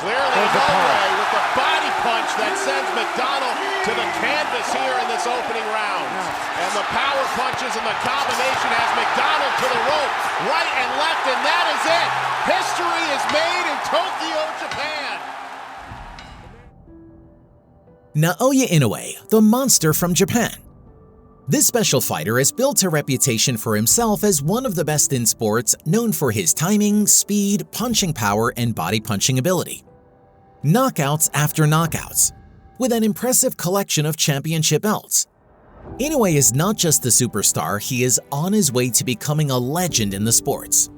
Clearly Inoue with the body punch that sends McDonald to the canvas here in this opening round. And the power punches and the combination has McDonald to the rope, right and left, and that is it. History is made in Tokyo, Japan. Naoya Inoue, the monster from Japan. This special fighter has built a reputation for himself as one of the best in sports, known for his timing, speed, punching power, and body punching ability. Knockouts after knockouts, with an impressive collection of championship belts. Inoue is not just a superstar, he is on his way to becoming a legend in the sports.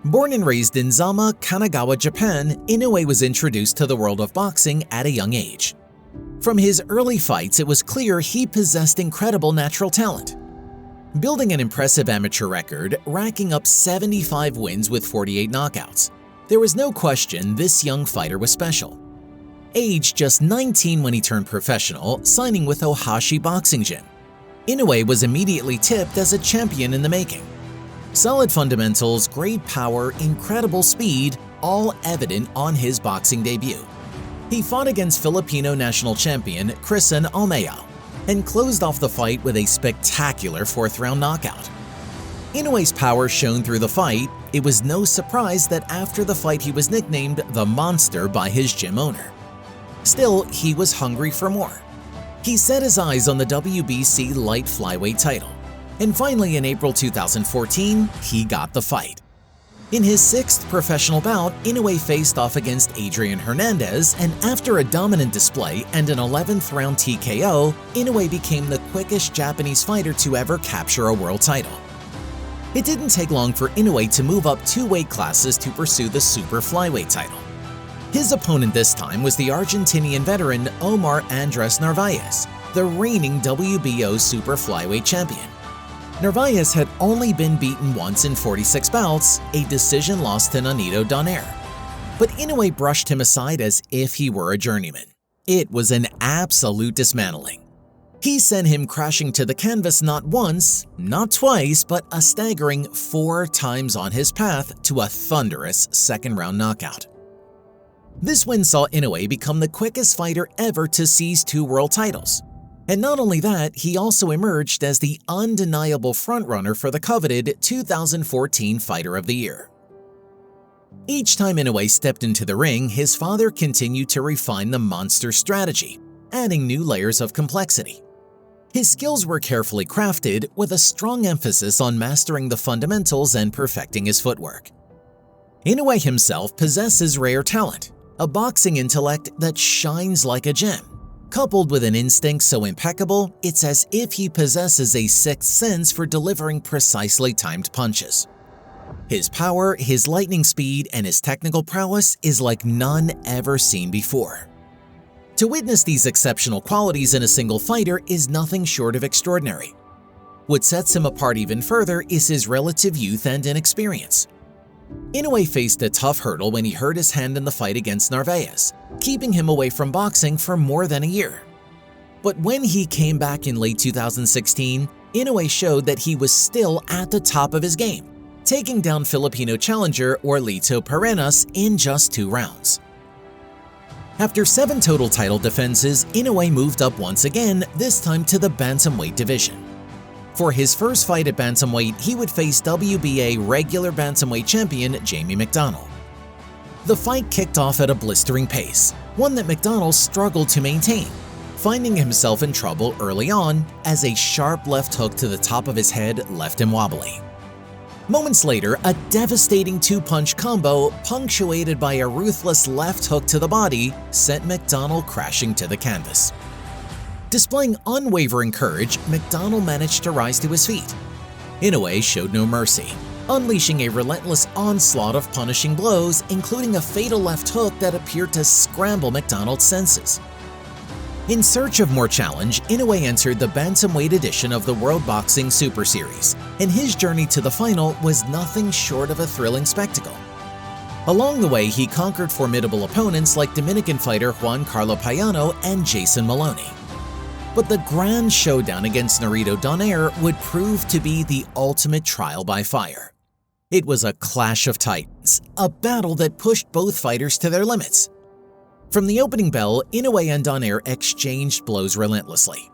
Born and raised in Zama, Kanagawa, Japan, Inoue was introduced to the world of boxing at a young age. From his early fights, it was clear he possessed incredible natural talent. Building an impressive amateur record, racking up 75 wins with 48 knockouts, there was no question this young fighter was special. Aged just 19 when he turned professional, signing with Ohashi Boxing Gym, Inoue was immediately tipped as a champion in the making. Solid fundamentals, great power, incredible speed, all evident on his boxing debut. He fought against Filipino national champion Kristen Almeo and closed off the fight with a spectacular fourth-round knockout. Inoue's power shone through the fight. It was no surprise that after the fight he was nicknamed the Monster by his gym owner. Still, he was hungry for more. He set his eyes on the WBC light flyweight title, and finally in April 2014, he got the fight. In his sixth professional bout, Inoue faced off against Adrian Hernandez, and after a dominant display and an 11th round TKO, Inoue became the quickest Japanese fighter to ever capture a world title. It didn't take long for Inoue to move up 2 weight classes to pursue the super flyweight title. His opponent this time was the Argentinian veteran Omar Andres Narvaez, the reigning WBO super flyweight champion. Narvaez had only been beaten once in 46 bouts, a decision loss to Nonito Donaire. But Inoue brushed him aside as if he were a journeyman. It was an absolute dismantling. He sent him crashing to the canvas not once, not twice, but a staggering 4 times on his path to a thunderous second-round knockout. This win saw Inoue become the quickest fighter ever to seize 2 world titles. And not only that, he also emerged as the undeniable frontrunner for the coveted 2014 Fighter of the Year. Each time Inoue stepped into the ring, his father continued to refine the monster strategy, adding new layers of complexity. His skills were carefully crafted with a strong emphasis on mastering the fundamentals and perfecting his footwork. Inoue himself possesses rare talent, a boxing intellect that shines like a gem. Coupled with an instinct so impeccable, it's as if he possesses a sixth sense for delivering precisely timed punches. His power, his lightning speed, and his technical prowess is like none ever seen before. To witness these exceptional qualities in a single fighter is nothing short of extraordinary. What sets him apart even further is his relative youth and inexperience. Inoue faced a tough hurdle when he hurt his hand in the fight against Narvaez, keeping him away from boxing for more than a year. But when he came back in late 2016, Inoue showed that he was still at the top of his game, taking down Filipino challenger Orlito Perenas in just 2 rounds. After 7 total title defenses, Inoue moved up once again, this time to the bantamweight division. For his first fight at bantamweight, he would face WBA regular bantamweight champion Jamie McDonald. The fight kicked off at a blistering pace, one that McDonald struggled to maintain, finding himself in trouble early on as a sharp left hook to the top of his head left him wobbly. Moments later, a devastating 2-punch combo punctuated by a ruthless left hook to the body sent McDonald crashing to the canvas. Displaying unwavering courage, McDonald managed to rise to his feet. Inoue showed no mercy, unleashing a relentless onslaught of punishing blows, including a fatal left hook that appeared to scramble McDonald's senses. In search of more challenge, Inoue entered the bantamweight edition of the World Boxing Super Series, and his journey to the final was nothing short of a thrilling spectacle. Along the way, he conquered formidable opponents like Dominican fighter Juan Carlo Payano and Jason Maloney. But the grand showdown against Nonito Donaire would prove to be the ultimate trial by fire. It was a clash of titans. Transcends, a battle that pushed both fighters to their limits. From the opening bell, Inoue and Donaire exchanged blows relentlessly.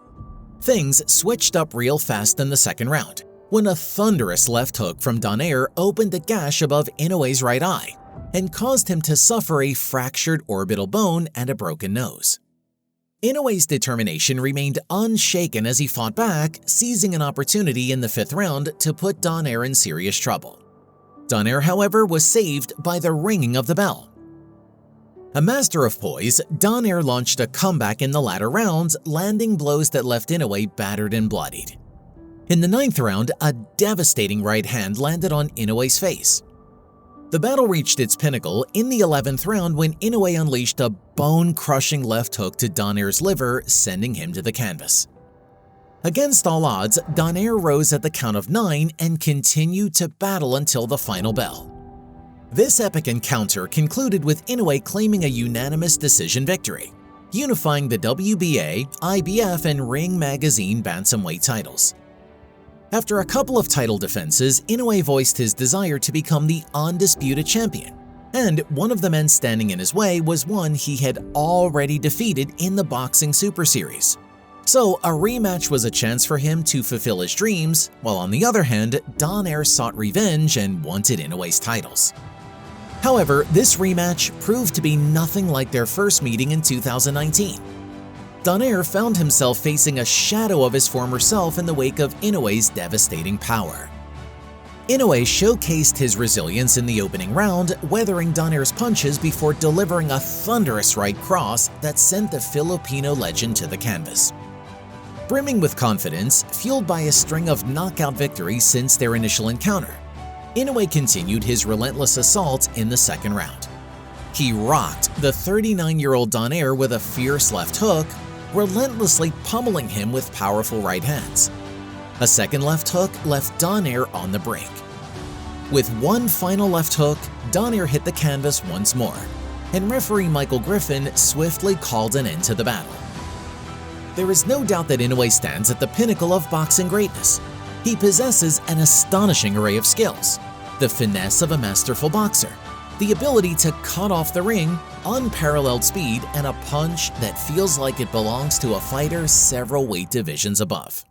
Things switched up real fast in the second round, when a thunderous left hook from Donaire opened a gash above Inoue's right eye and caused him to suffer a fractured orbital bone and a broken nose. Inoue's determination remained unshaken as he fought back, seizing an opportunity in the fifth round to put Donaire in serious trouble. Donaire, however, was saved by the ringing of the bell. A master of poise, Donaire launched a comeback in the latter rounds, landing blows that left Inoue battered and bloodied. In the ninth round, a devastating right hand landed on Inoue's face. The battle reached its pinnacle in the 11th round when Inoue unleashed a bone-crushing left hook to Donaire's liver, sending him to the canvas. Against all odds, Donaire rose at the count of 9 and continued to battle until the final bell. This epic encounter concluded with Inoue claiming a unanimous decision victory, unifying the WBA, IBF, and Ring Magazine bantamweight titles. After a couple of title defenses, Inoue voiced his desire to become the undisputed champion, and one of the men standing in his way was one he had already defeated in the Boxing Super Series. So a rematch was a chance for him to fulfill his dreams, while on the other hand, Donaire sought revenge and wanted Inoue's titles. However, this rematch proved to be nothing like their first meeting in 2019. Donaire found himself facing a shadow of his former self in the wake of Inoue's devastating power. Inoue showcased his resilience in the opening round, weathering Donaire's punches before delivering a thunderous right cross that sent the Filipino legend to the canvas. Brimming with confidence, fueled by a string of knockout victories since their initial encounter, Inoue continued his relentless assault in the second round. He rocked the 39-year-old Donaire with a fierce left hook, relentlessly pummeling him with powerful right hands. A second left hook left Donaire on the brink. With one final left hook, Donaire hit the canvas once more, and referee Michael Griffin swiftly called an end to the battle. There is no doubt that Inoue stands at the pinnacle of boxing greatness. He possesses an astonishing array of skills, the finesse of a masterful boxer, the ability to cut off the ring, unparalleled speed, and a punch that feels like it belongs to a fighter several weight divisions above.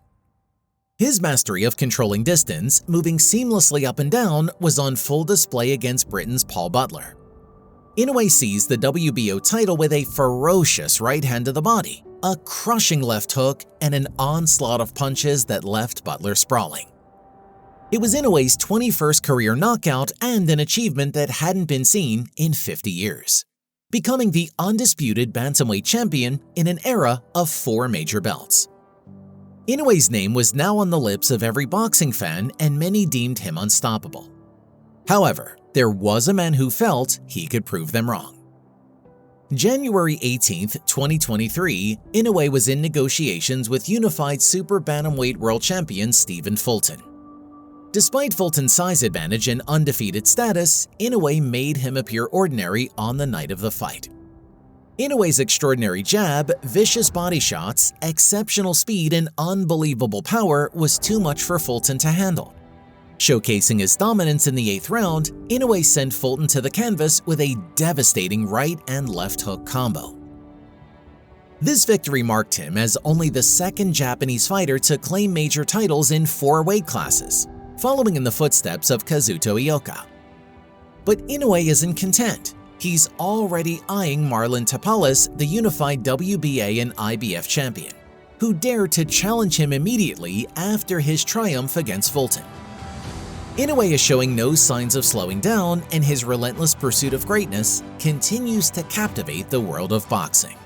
His mastery of controlling distance, moving seamlessly up and down, was on full display against Britain's Paul Butler. Inoue seized the WBO title with a ferocious right hand to the body, a crushing left hook, and an onslaught of punches that left Butler sprawling. It was Inoue's 21st career knockout and an achievement that hadn't been seen in 50 years, becoming the undisputed bantamweight champion in an era of 4 major belts. Inoue's name was now on the lips of every boxing fan, and many deemed him unstoppable. However, there was a man who felt he could prove them wrong. January 18, 2023, Inoue was in negotiations with unified super bantamweight world champion Stephen Fulton. Despite Fulton's size advantage and undefeated status, Inoue made him appear ordinary on the night of the fight. Inoue's extraordinary jab, vicious body shots, exceptional speed, and unbelievable power was too much for Fulton to handle. Showcasing his dominance in the 8th round, Inoue sent Fulton to the canvas with a devastating right and left hook combo. This victory marked him as only the second Japanese fighter to claim major titles in 4 weight classes, following in the footsteps of Kazuto Ioka. But Inoue isn't content. He's already eyeing Marlon Tapales, the unified WBA and IBF champion, who dared to challenge him immediately after his triumph against Fulton. Inoue is showing no signs of slowing down, and his relentless pursuit of greatness continues to captivate the world of boxing.